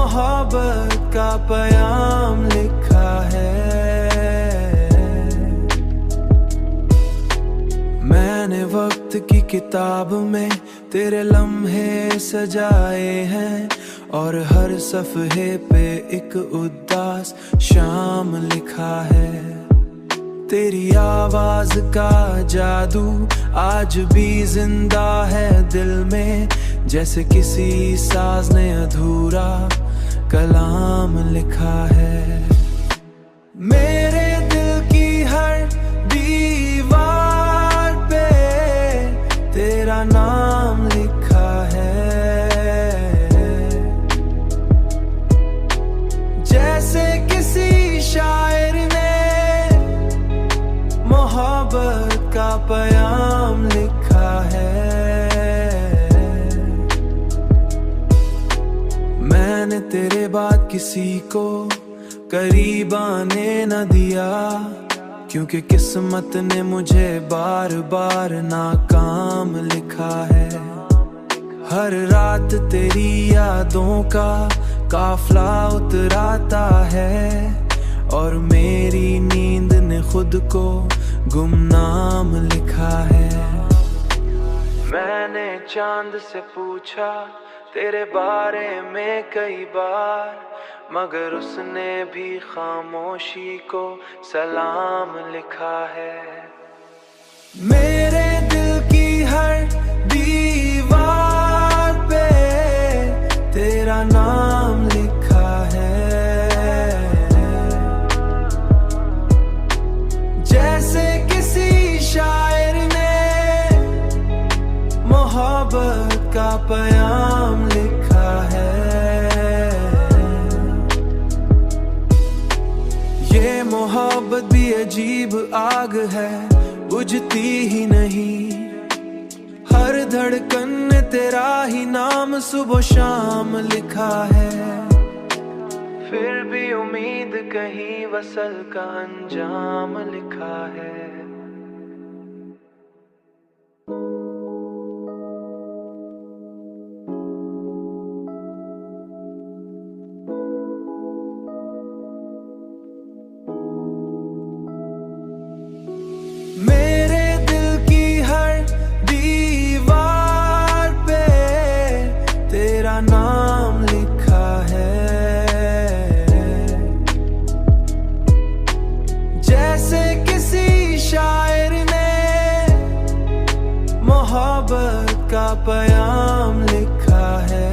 मोहब्बत का पैगाम लिखा है। मैंने वक्त की किताब में तेरे लम्हे सजाए हैं और हर सफ़हे पे एक उदास शाम लिखा है। तेरी आवाज का जादू आज भी जिंदा है दिल में, जैसे किसी साज ने अधूरा कलाम लिखा है। मेरे दिल की हर दीवार पे तेरा नाम लिखा है, जैसे किसी शायर ने मोहब्बत का पैगाम लिखा है। मैंने तेरे बाद किसी को करीब आने न दिया, क्योंकि किस्मत ने मुझे बार बार नाकाम लिखा है। हर रात तेरी यादों का काफिला उतराता है और मेरी नींद ने खुद को गुमनाम लिखा है। मैंने चांद से पूछा तेरे बारे में कई बार, मगर उसने भी खामोशी को सलाम लिखा है। मेरे दिल की हर दीवार पे तेरा नाम लिखा है, जैसे किसी शायर ने मोहब्बत का पैगाम लिखा है। ये मोहब्बत भी अजीब आग है, बुझती ही नहीं। हर धड़कन ने तेरा ही नाम सुबह शाम लिखा है, फिर भी उम्मीद कहीं वसल का अंजाम लिखा है। मेरे दिल की हर दीवार पे तेरा नाम लिखा है, जैसे किसी शायर ने मोहब्बत का पैगाम लिखा है।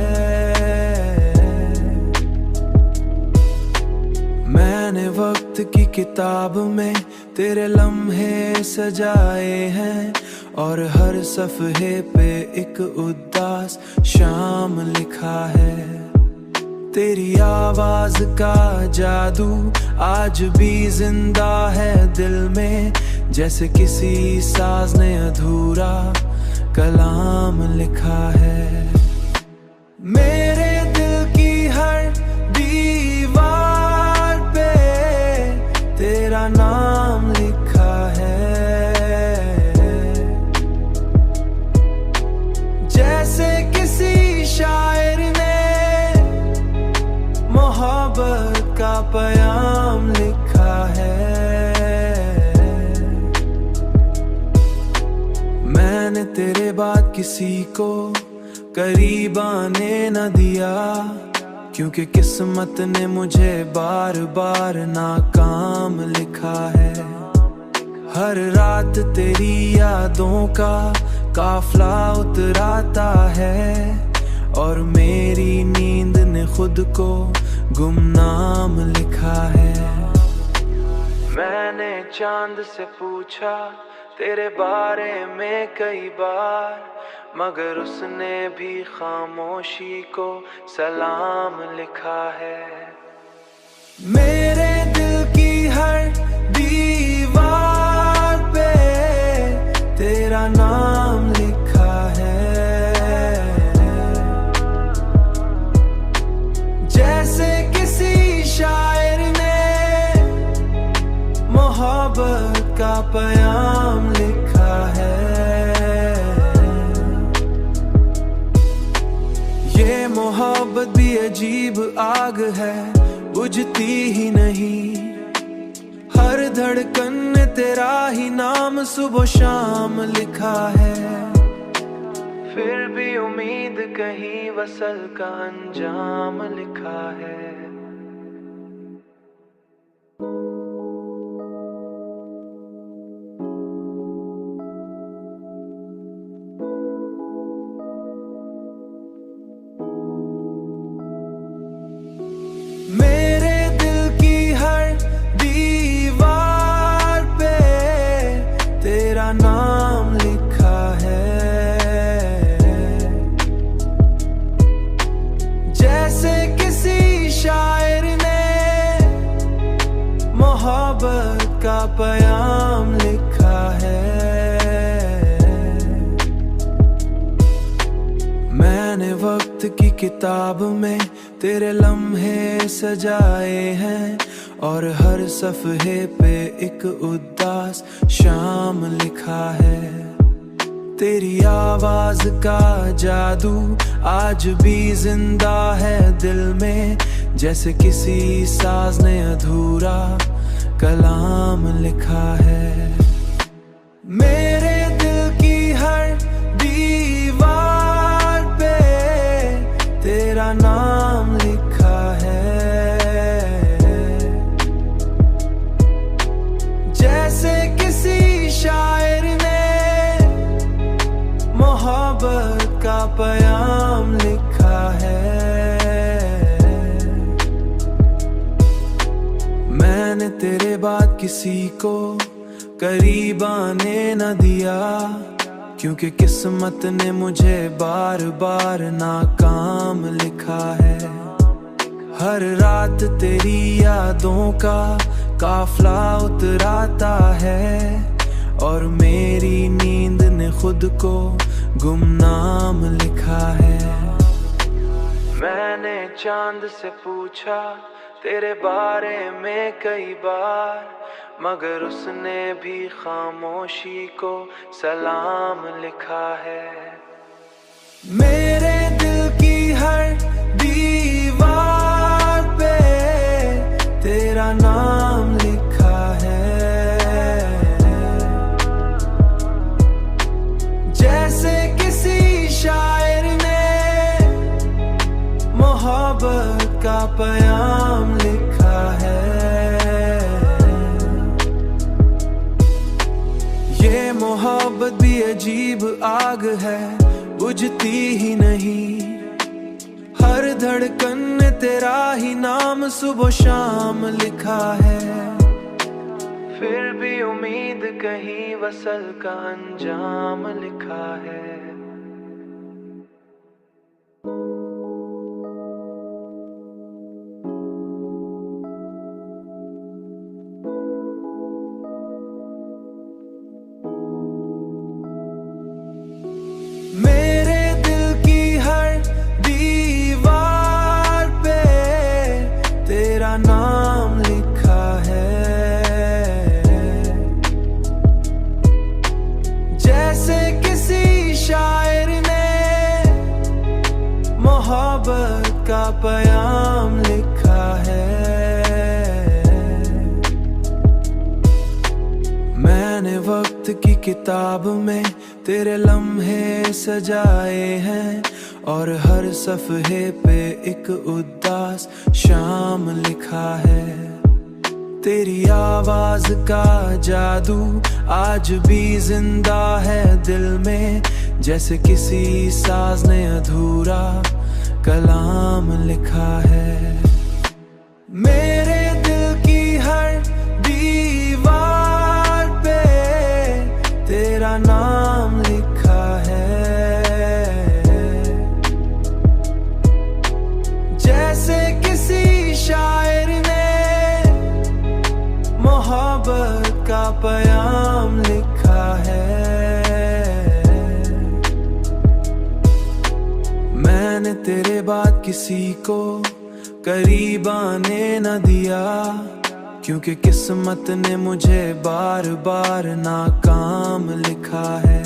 मैंने वक्त की किताब में तेरे लम्हे सजाए हैं और हर सफ़हे पे एक उदास शाम लिखा है। तेरी आवाज का जादू आज भी जिंदा है दिल में, जैसे किसी साज ने अधूरा कलाम लिखा है। मेरे दिल की हर दीवार पे तेरा नाम लिखा है, जैसे किसी शायर ने मोहब्बत का पैगाम लिखा है। मैंने तेरे बाद किसी को करीब आने न दिया, क्योंकि किस्मत ने मुझे बार बार नाकाम लिखा है। हर रात तेरी यादों का काफिला उतराता है और मेरी नींद ने खुद को गुमनाम लिखा है। मैंने चांद से पूछा तेरे बारे में कई बार, मगर उसने भी खामोशी को सलाम लिखा है। मेरे दिल की हर दीवार पे तेरा नाम लिखा है, जैसे किसी शायर ने मोहब्बत का पैगाम लिखा है। ये मोहब्बत मोहब्बत भी अजीब आग है, बुझती ही नहीं। हर धड़कन ने तेरा ही नाम सुबह शाम लिखा है। फिर भी उम्मीद कहीं वसल का अंजाम लिखा है। मेरे दिल की हर दीवार पे तेरा नाम लिखा है। जैसे किसी शायर ने मोहब्बत का पैगाम लिखा है। मैंने वक्त की किताब में तेरे लम्हे सजाए हैं, और हर सफ़हे पे एक उदास शाम लिखा है। तेरी आवाज का जादू आज भी जिंदा है दिल में, जैसे किसी साज ने अधूरा कलाम लिखा है। मेरे दिल की हर दीवार पे तेरा नाम लिखा है। जैसे किसी शायर ने मोहब्बत का पैगाम लिखा है। मैंने तेरे बाद किसी को करीब आने न दिया, क्योंकि किस्मत ने मुझे बार बार नाकाम लिखा है। हर रात तेरी यादों का काफिला उतराता है, और मेरी नींद ने खुद को गुमनाम लिखा है। मैंने चांद से पूछा तेरे बारे में कई बार, मगर उसने भी खामोशी को सलाम लिखा है। मेरे दिल की हर दीवार पे तेरा नाम लिखा है। जैसे किसी शायर ने मोहब्बत का पैगाम लिखा है। ये मोहब्बत भी अजीब आग है, बुझती ही नहीं। हर धड़कन ने तेरा ही नाम सुबह शाम लिखा है। फिर भी उम्मीद कहीं वसल का अंजाम लिखा है। मेरे दिल की हर दीवार पे तेरा नाम लिखा है। जैसे किसी शायर ने मोहब्बत का पैगाम लिखा है। मैंने वक्त की किताब में तेरे लम्हे सजाए हैं, और हर सफ़हे पे एक उदास शाम लिखा है। तेरी आवाज का जादू आज भी जिंदा है दिल में, जैसे किसी साज ने अधूरा कलाम लिखा है। मेरे दिल की हर दीवार पे तेरा नाम लिखा है। जैसे किसी शायर ने मोहब्बत का पैगाम लिखा है। मैंने तेरे बाद किसी को करीब आने न दिया, क्योंकि किस्मत ने मुझे बार बार नाकाम लिखा है।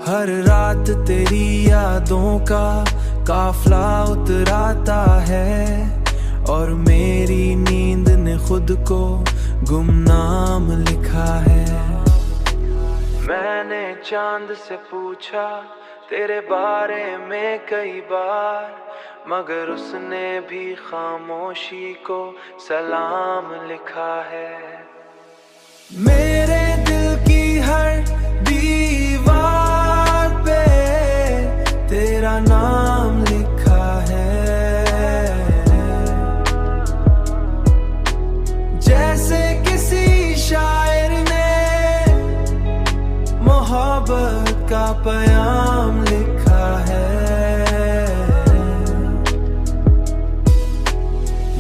हर रात तेरी यादों का काफिला उतराता है और मेरी नींद ने खुद को गुमनाम लिखा है। मैंने चांद से पूछा तेरे बारे में कई बार, मगर उसने भी खामोशी को सलाम लिखा है। मेरे दिल की हर दीवार पे तेरा नाम लिखा है, जैसे किसी शायर ने मोहब्बत का पैगाम लिखा है।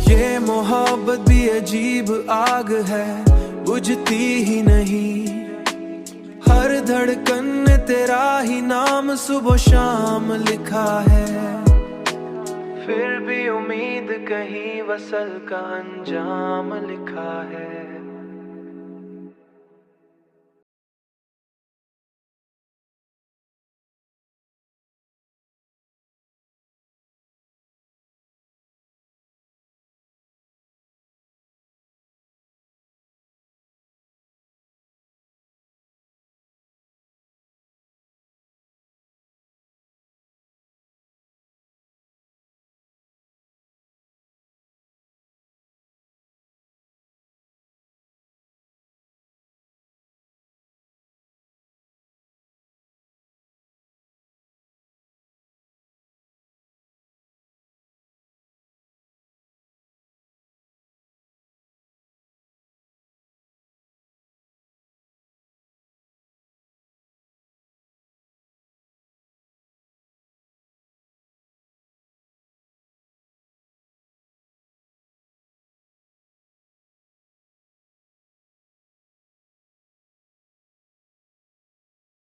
ये मोहब्बत भी अजीब आग है, बुझती ही नहीं। हर धड़कन ने तेरा ही नाम सुबह शाम लिखा है। फिर भी उम्मीद कहीं वसल का अंजाम लिखा है।